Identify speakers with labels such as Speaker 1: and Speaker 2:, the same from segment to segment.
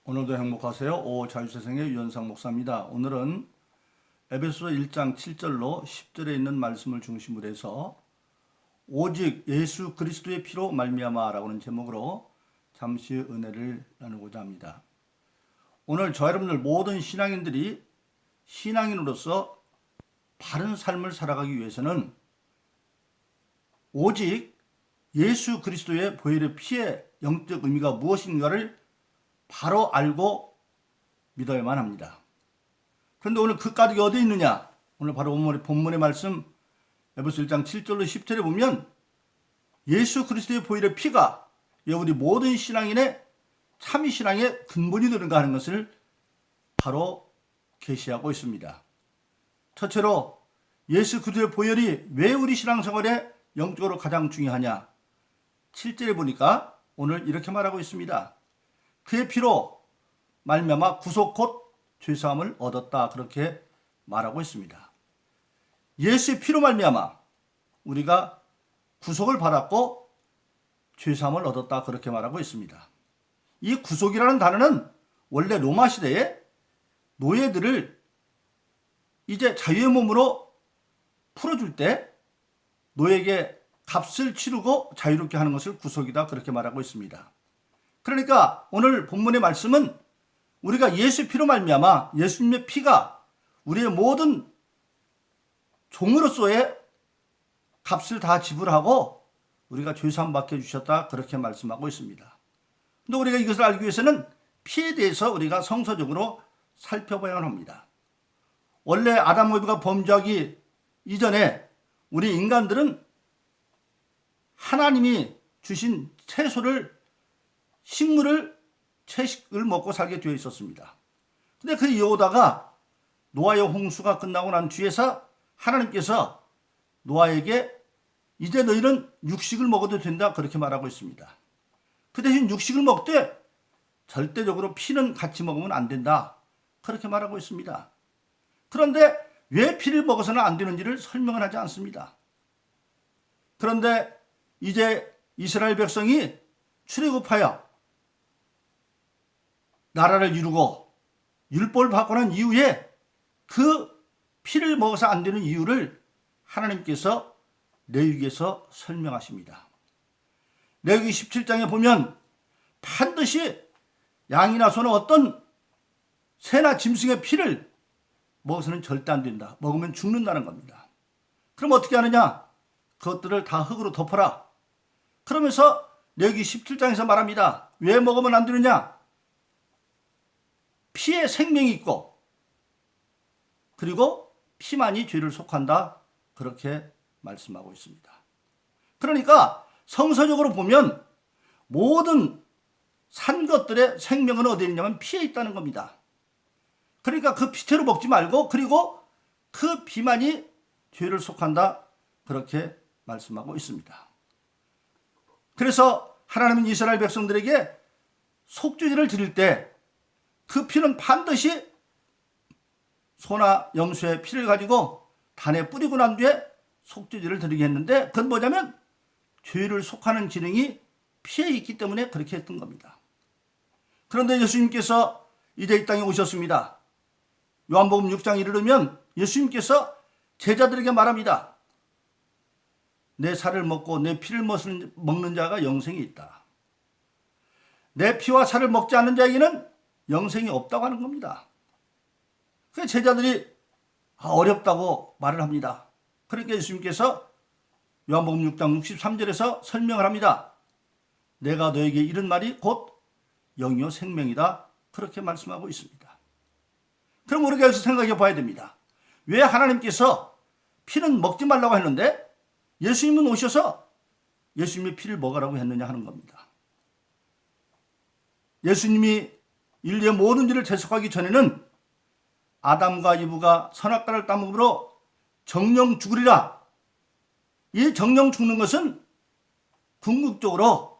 Speaker 1: 오늘도 행복하세요. 자유세상의 유현상 목사입니다. 오늘은 에베소서 1장 7절로 10절에 있는 말씀을 중심으로 해서 오직 예수 그리스도의 피로 말미암아라고 하는 제목으로 잠시 은혜를 나누고자 합니다. 오늘 저 여러분들 모든 신앙인들이 신앙인으로서 바른 삶을 살아가기 위해서는 오직 예수 그리스도의 보혈의 피의 영적 의미가 무엇인가를 바로 알고 믿어야만 합니다. 그런데 오늘 그 까닭이 어디에 있느냐? 오늘 바로 본문의 말씀 에베소 1장 7절로 10절에 보면 예수 그리스도의 보혈의 피가 우리 모든 신앙인의 참 신앙의 근본이 되는가 하는 것을 바로 계시하고 있습니다. 첫째로 예수 그리스도의 보혈이 왜 우리 신앙생활에 영적으로 가장 중요하냐? 7절에 보니까 오늘 이렇게 말하고 있습니다. 그의 피로 말미암아 구속 곧 죄사함을 얻었다, 그렇게 말하고 있습니다. 예수의 피로 말미암아 우리가 구속을 받았고 죄사함을 얻었다, 그렇게 말하고 있습니다. 이 구속이라는 단어는 원래 로마 시대에 노예들을 이제 자유의 몸으로 풀어줄 때 노예에게 값을 치르고 자유롭게 하는 것을 구속이다, 그렇게 말하고 있습니다. 그러니까 오늘 본문의 말씀은 우리가 예수의 피로 말미암아 예수님의 피가 우리의 모든 종으로서의 값을 다 지불하고 우리가 죄사함 받게 해주셨다, 그렇게 말씀하고 있습니다. 근데 우리가 이것을 알기 위해서는 피에 대해서 우리가 성서적으로 살펴봐야 합니다. 원래 아담과 이브가 범죄하기 이전에 우리 인간들은 하나님이 주신 채식을 먹고 살게 되어 있었습니다. 근데 그 이유다가 노아의 홍수가 끝나고 난 뒤에서 하나님께서 노아에게 이제 너희는 육식을 먹어도 된다, 그렇게 말하고 있습니다. 그 대신 육식을 먹되 절대적으로 피는 같이 먹으면 안 된다, 그렇게 말하고 있습니다. 그런데 왜 피를 먹어서는 안 되는지를 설명을 하지 않습니다. 그런데 이제 이스라엘 백성이 출애굽하여 나라를 이루고 율법을 받고 난 이후에 그 피를 먹어서 안 되는 이유를 하나님께서 레위기에서 설명하십니다. 레위기 17장에 보면 반드시 양이나 소나 어떤 새나 짐승의 피를 먹어서는 절대 안 된다. 먹으면 죽는다는 겁니다. 그럼 어떻게 하느냐? 그것들을 다 흙으로 덮어라. 그러면서 레위기 17장에서 말합니다. 왜 먹으면 안 되느냐? 피에 생명이 있고 그리고 피만이 죄를 속한다, 그렇게 말씀하고 있습니다. 그러니까 성서적으로 보면 모든 산 것들의 생명은 어디에 있냐면 피에 있다는 겁니다. 그러니까 그 피채로 먹지 말고 그리고 그 피만이 죄를 속한다, 그렇게 말씀하고 있습니다. 그래서 하나님은 이스라엘 백성들에게 속죄제를 드릴 때 그 피는 반드시 소나 염소의 피를 가지고 단에 뿌리고 난 뒤에 속죄제를 드리게 했는데 그건 뭐냐면 죄를 속하는 기능이 피에 있기 때문에 그렇게 했던 겁니다. 그런데 예수님께서 이제 이 땅에 오셨습니다. 요한복음 6장 이르면 예수님께서 제자들에게 말합니다. 내 살을 먹고 내 피를 먹는 자가 영생이 있다. 내 피와 살을 먹지 않는 자에게는 영생이 없다고 하는 겁니다. 그래서 제자들이 어렵다고 말을 합니다. 그러니까 예수님께서 요한복음 6장 63절에서 설명을 합니다. 내가 너에게 이른 말이 곧 영이요 생명이다, 그렇게 말씀하고 있습니다. 그럼 우리가 여기서 생각해 봐야 됩니다. 왜 하나님께서 피는 먹지 말라고 했는데 예수님은 오셔서 예수님의 피를 먹으라고 했느냐 하는 겁니다. 예수님이 인류의 모든 죄를 대속하기 전에는 아담과 이브가 선악과를 따먹으므로 정령 죽으리라. 이 정령 죽는 것은 궁극적으로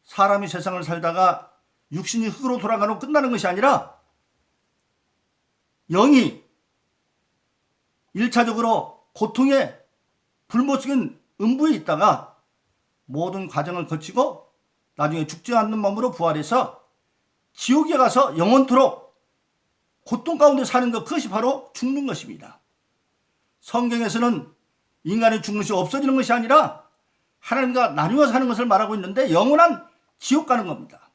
Speaker 1: 사람이 세상을 살다가 육신이 흙으로 돌아가고 끝나는 것이 아니라 영이 1차적으로 고통의 불모습인 음부에 있다가 모든 과정을 거치고 나중에 죽지 않는 몸으로 부활해서 지옥에 가서 영원토록 고통 가운데 사는 것, 그것이 바로 죽는 것입니다. 성경에서는 인간이 죽는 것이 없어지는 것이 아니라 하나님과 나누어 사는 것을 말하고 있는데 영원한 지옥 가는 겁니다.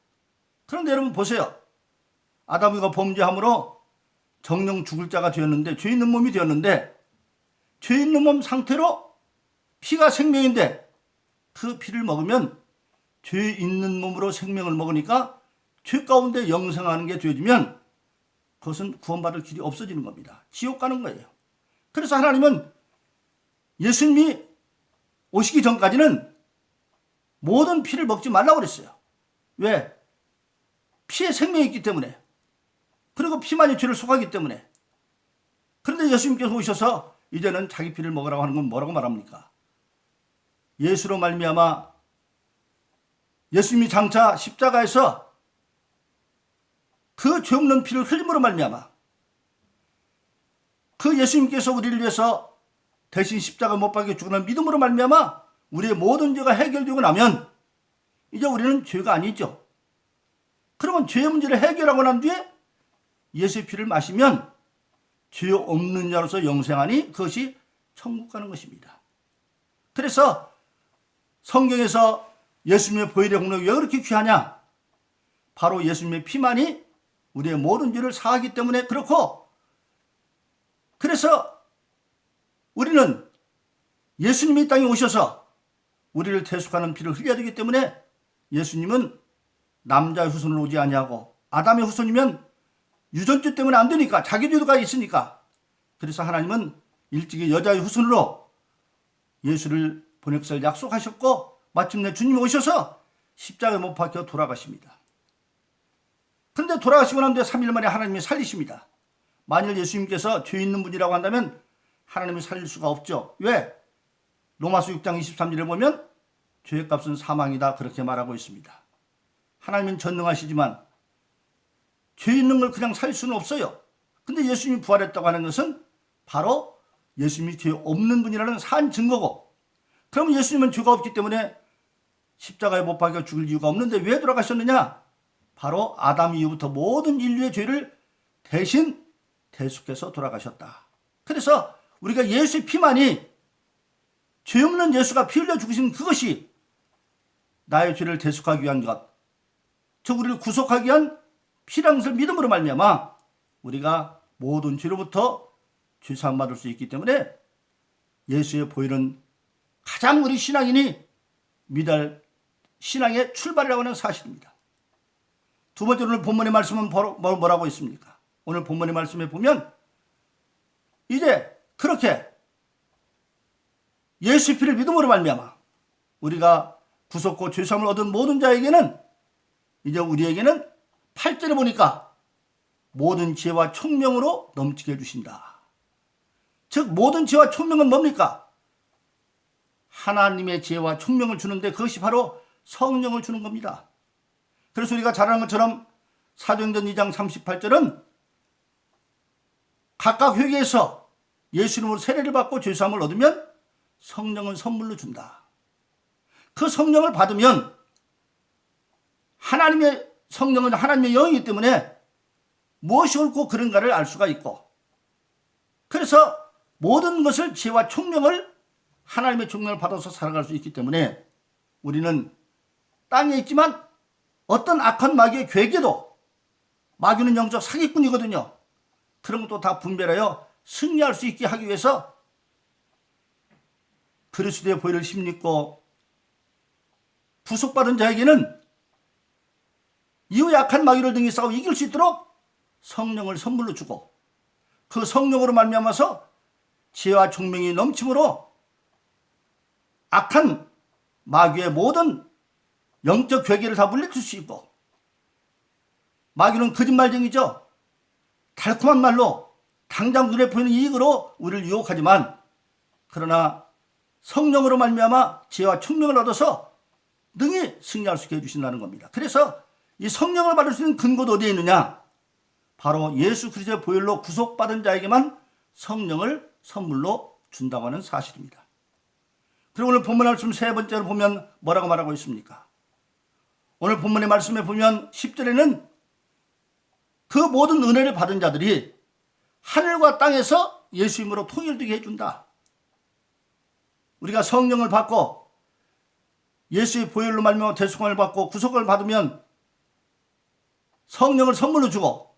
Speaker 1: 그런데 여러분 보세요. 아담과 범죄함으로 정령 죽을 자가 되었는데, 죄 있는 몸이 되었는데, 죄 있는 몸 상태로 피가 생명인데 그 피를 먹으면 죄 있는 몸으로 생명을 먹으니까 죄 가운데 영생하는 게 되어지면 그것은 구원받을 길이 없어지는 겁니다. 지옥 가는 거예요. 그래서 하나님은 예수님이 오시기 전까지는 모든 피를 먹지 말라고 그랬어요. 왜? 피에 생명이 있기 때문에. 그리고 피만이 죄를 속하기 때문에. 그런데 예수님께서 오셔서 이제는 자기 피를 먹으라고 하는 건 뭐라고 말합니까? 예수로 말미암아 예수님이 장차 십자가에서 그 죄 없는 피를 흘림으로 말미암아 그 예수님께서 우리를 위해서 대신 십자가 못 박혀 죽는 믿음으로 말미암아 우리의 모든 죄가 해결되고 나면 이제 우리는 죄가 아니죠. 그러면 죄의 문제를 해결하고 난 뒤에 예수의 피를 마시면 죄 없는 자로서 영생하니 그것이 천국 가는 것입니다. 그래서 성경에서 예수님의 보혈의 공력이 왜 그렇게 귀하냐? 바로 예수님의 피만이 우리의 모든 죄를 사하기 때문에 그렇고, 그래서 우리는 예수님이 이 땅에 오셔서 우리를 대속하는 피를 흘려야 되기 때문에 예수님은 남자의 후손으로 오지 아니하고 아담의 후손이면 유전죄 때문에 안 되니까, 자기 죄가 있으니까, 그래서 하나님은 일찍이 여자의 후손으로 예수를 보낼 것을 약속하셨고 마침내 주님이 오셔서 십자가에 못 박혀 돌아가십니다. 그런데 돌아가시고 난 뒤에 3일 만에 하나님이 살리십니다. 만일 예수님께서 죄 있는 분이라고 한다면 하나님이 살릴 수가 없죠. 왜? 로마서 6장 23절에 보면 죄의 값은 사망이다, 그렇게 말하고 있습니다. 하나님은 전능하시지만 죄 있는 걸 그냥 살릴 수는 없어요. 근데 예수님이 부활했다고 하는 것은 바로 예수님이 죄 없는 분이라는 산 증거고, 그럼 예수님은 죄가 없기 때문에 십자가에 못 박혀 죽을 이유가 없는데 왜 돌아가셨느냐? 바로 아담 이후부터 모든 인류의 죄를 대신 대속해서 돌아가셨다. 그래서 우리가 예수의 피만이, 죄 없는 예수가 피 흘려 죽으신 그것이 나의 죄를 대속하기 위한 것, 즉 우리를 구속하기 위한 피라는 것을 믿음으로 말미암아 우리가 모든 죄로부터 죄사함 받을 수 있기 때문에 예수의 보혈은 가장 우리 신앙인이 믿을 신앙의 출발이라고 하는 사실입니다. 두 번째로 오늘 본문의 말씀은 뭐라고 있습니까? 오늘 본문의 말씀에 보면 이제 그렇게 예수의 피를 믿음으로 말미암아 우리가 구속고 죄사함을 얻은 모든 자에게는 이제 우리에게는 8절에 보니까 모든 지혜와 총명으로 넘치게 해주신다. 즉 모든 지혜와 총명은 뭡니까? 하나님의 지혜와 총명을 주는데 그것이 바로 성령을 주는 겁니다. 그래서 우리가 잘 아는 것처럼 사도행전 2장 38절은 각각 회개해서 예수 이름으로 세례를 받고 죄사함을 얻으면 성령은 선물로 준다. 그 성령을 받으면 하나님의 성령은 하나님의 영이기 때문에 무엇이 옳고 그른가를 알 수가 있고, 그래서 모든 것을 지혜와 총명을 하나님의 총명을 받아서 살아갈 수 있기 때문에 우리는 땅에 있지만 어떤 악한 마귀의 괴계도, 마귀는 영적 사기꾼이거든요. 그런 것도 다 분별하여 승리할 수 있게 하기 위해서 그리스도의 보혈을 힘입고 구속받은 자에게는 이후 약한 마귀를 등에 싸워 이길 수 있도록 성령을 선물로 주고, 그 성령으로 말미암아서 지혜와 총명이 넘침으로 악한 마귀의 모든 영적 괴계를 다 물리칠 수 있고, 마귀는 거짓말쟁이죠. 달콤한 말로 당장 눈에 보이는 이익으로 우리를 유혹하지만, 그러나 성령으로 말미암아 지혜와 총명을 얻어서 능히 승리할 수 있게 해주신다는 겁니다. 그래서 이 성령을 받을 수 있는 근거도 어디에 있느냐? 바로 예수 그리스도의 보혈로 구속받은 자에게만 성령을 선물로 준다고 하는 사실입니다. 그리고 오늘 본문 말씀 세 번째로 보면 뭐라고 말하고 있습니까? 오늘 본문의 말씀에 보면 10절에는 그 모든 은혜를 받은 자들이 하늘과 땅에서 예수 이름으로 통일되게 해준다. 우리가 성령을 받고 예수의 보혈로 말미암아 대속함을 받고 구속을 받으면 성령을 선물로 주고,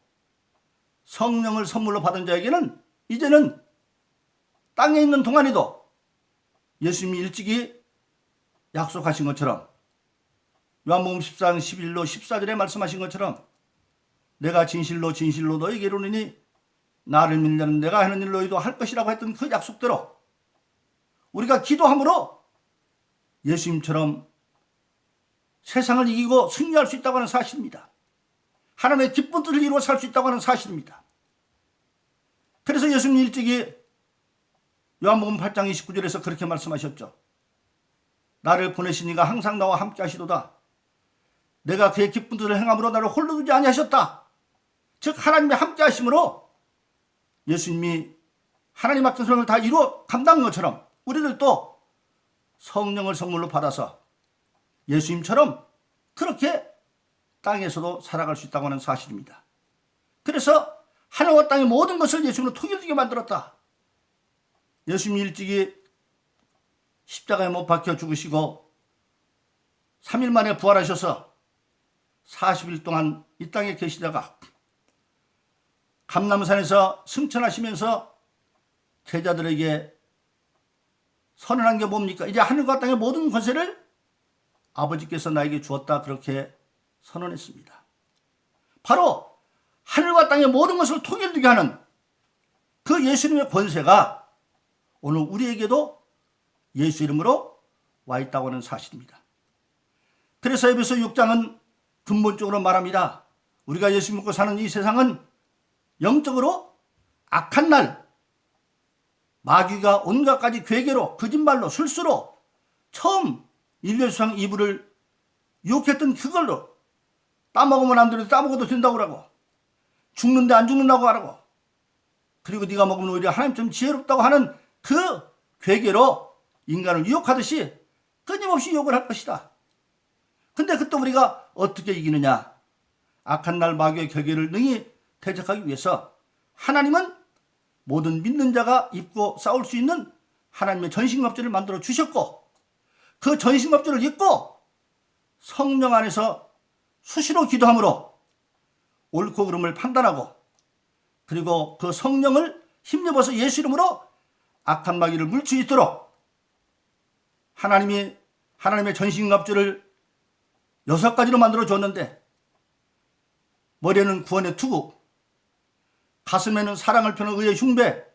Speaker 1: 성령을 선물로 받은 자에게는 이제는 땅에 있는 동안에도 예수님이 일찍이 약속하신 것처럼, 요한복음 14장 11로 14절에 말씀하신 것처럼, 내가 진실로 진실로 너에게 이르노니 나를 믿는 자는 내가 하는 일 너희도 할 것이라고 했던 그 약속대로 우리가 기도함으로 예수님처럼 세상을 이기고 승리할 수 있다고 하는 사실입니다. 하나님의 기쁜 뜻을 이루어 살 수 있다고 하는 사실입니다. 그래서 예수님 일찍이 요한복음 8장 29절에서 그렇게 말씀하셨죠. 나를 보내신 이가 항상 나와 함께 하시도다. 내가 그의 기쁜 뜻을 행함으로 나를 홀로 두지 아니하셨다. 즉 하나님의 함께 하심으로 예수님이 하나님 맡긴 소명을 다 이루어 감당한 것처럼 우리들도 성령을 선물로 받아서 예수님처럼 그렇게 땅에서도 살아갈 수 있다고 하는 사실입니다. 그래서 하늘과 땅의 모든 것을 예수님으로 통일되게 만들었다. 예수님이 일찍이 십자가에 못 박혀 죽으시고 3일 만에 부활하셔서 40일 동안 이 땅에 계시다가 감람산에서 승천하시면서 제자들에게 선언한 게 뭡니까? 이제 하늘과 땅의 모든 권세를 아버지께서 나에게 주었다, 그렇게 선언했습니다. 바로 하늘과 땅의 모든 것을 통일되게 하는 그 예수님의 권세가 오늘 우리에게도 예수 이름으로 와 있다고 하는 사실입니다. 그래서 에베소 6장은 근본적으로 말합니다. 우리가 예수 믿고 사는 이 세상은 영적으로 악한 날, 마귀가 온갖 가지 괴계로 거짓말로 술수로 처음 인류의 수상 이불을 유혹했던 그걸로 따먹으면 안 되는데 따먹어도 된다고 하고, 죽는데 안 죽는다고 하라고, 그리고 네가 먹으면 오히려 하나님처럼 지혜롭다고 하는 그 괴계로 인간을 유혹하듯이 끊임없이 유혹을 할 것이다. 근데 그때 우리가 어떻게 이기느냐? 악한 날 마귀의 괴계를 능히 대적하기 위해서 하나님은 모든 믿는 자가 입고 싸울 수 있는 하나님의 전신갑주를 만들어 주셨고, 그 전신갑주를 입고 성령 안에서 수시로 기도함으로 옳고 그름을 판단하고, 그리고 그 성령을 힘입어서 예수 이름으로 악한 마귀를 물릴 수 있도록 하나님의 전신갑주를 6가지로 만들어 줬는데, 머리에는 구원의 투구, 가슴에는 사랑을 펴는 의의 흉배,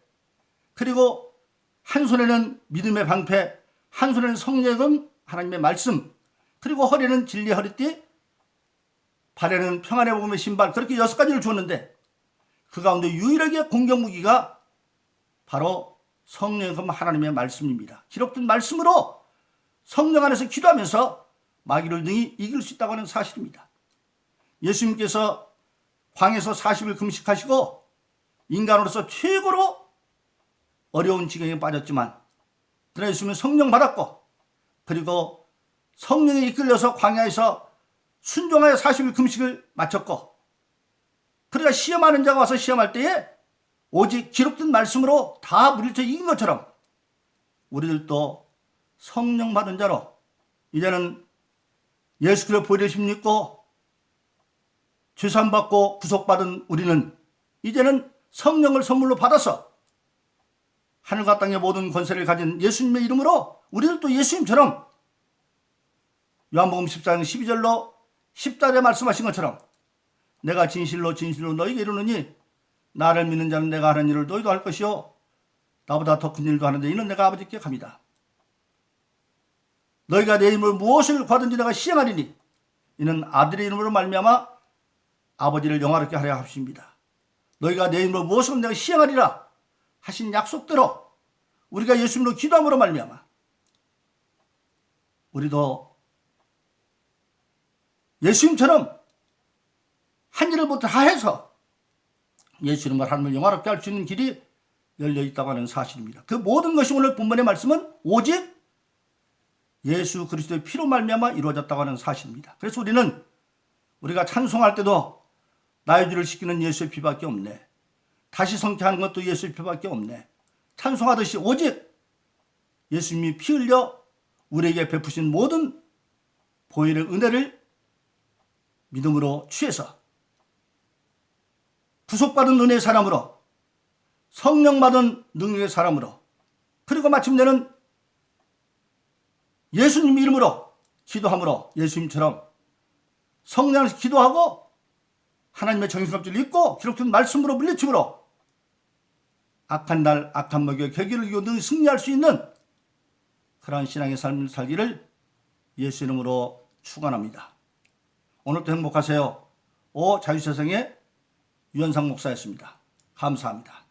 Speaker 1: 그리고 한 손에는 믿음의 방패, 한 손에는 성령의 금, 하나님의 말씀, 그리고 허리에는 진리의 허리띠, 발에는 평안의 복음의 신발, 그렇게 6가지를 줬는데 그 가운데 유일하게 공격 무기가 바로 성령의 금, 하나님의 말씀입니다. 기록된 말씀으로 성령 안에서 기도하면서 마귀를 능히 이길 수 있다고 하는 사실입니다. 예수님께서 광에서 40일 금식하시고 인간으로서 최고로 어려운 지경에 빠졌지만, 그러나 예수님은 성령 받았고, 그리고 성령에 이끌려서 광야에서 순종하여 40일 금식을 마쳤고, 그러니까 시험하는 자가 와서 시험할 때에 오직 기록된 말씀으로 다 물리쳐 이긴 것처럼 우리들도 성령 받은 자로 이제는 예수 그리스도의 보혈을 믿고 죄사함 받고 구속받은 우리는 이제는 성령을 선물로 받아서 하늘과 땅의 모든 권세를 가진 예수님의 이름으로 우리들도 예수님처럼 요한복음 14장 12절로 14절에 말씀하신 것처럼 내가 진실로 진실로 너희에게 이르노니 나를 믿는 자는 내가 하는 일을 너희도 할 것이요 나보다 더 큰 일도 하는데 이는 내가 아버지께 감이다. 너희가 내 이름으로 무엇을 구하든지 내가 시행하리니 이는 아들의 이름으로 말미암아 아버지를 영화롭게 하려 하십니다. 너희가 내 이름으로 무엇을 내가 시행하리라 하신 약속대로 우리가 예수님으로 기도함으로 말미암아 우리도 예수님처럼 한 일을 다 해서 예수님을 하나님을 영화롭게 할 수 있는 길이 열려 있다고 하는 사실입니다. 그 모든 것이 오늘 본문의 말씀은 오직 예수 그리스도의 피로 말미암아 이루어졌다고 하는 사실입니다. 그래서 우리가 찬송할 때도 나의 죄를 씻기는 예수의 피밖에 없네. 다시 성취하는 것도 예수의 피밖에 없네. 찬송하듯이 오직 예수님이 피 흘려 우리에게 베푸신 모든 보혈의 은혜를 믿음으로 취해서 구속받은 은혜의 사람으로, 성령 받은 능력의 사람으로, 그리고 마침내는 예수님 이름으로 기도함으로 예수님처럼 성령 안에서 기도하고 하나님의 정신없지를 잊고 기록된 말씀으로 물리침으로 악한 날 악한 먹여 계기를 이기고 늘 승리할 수 있는 그러한 신앙의 삶을 살기를 예수 이름으로 축원합니다. 오늘도 행복하세요. 자유세상의 유현상 목사였습니다. 감사합니다.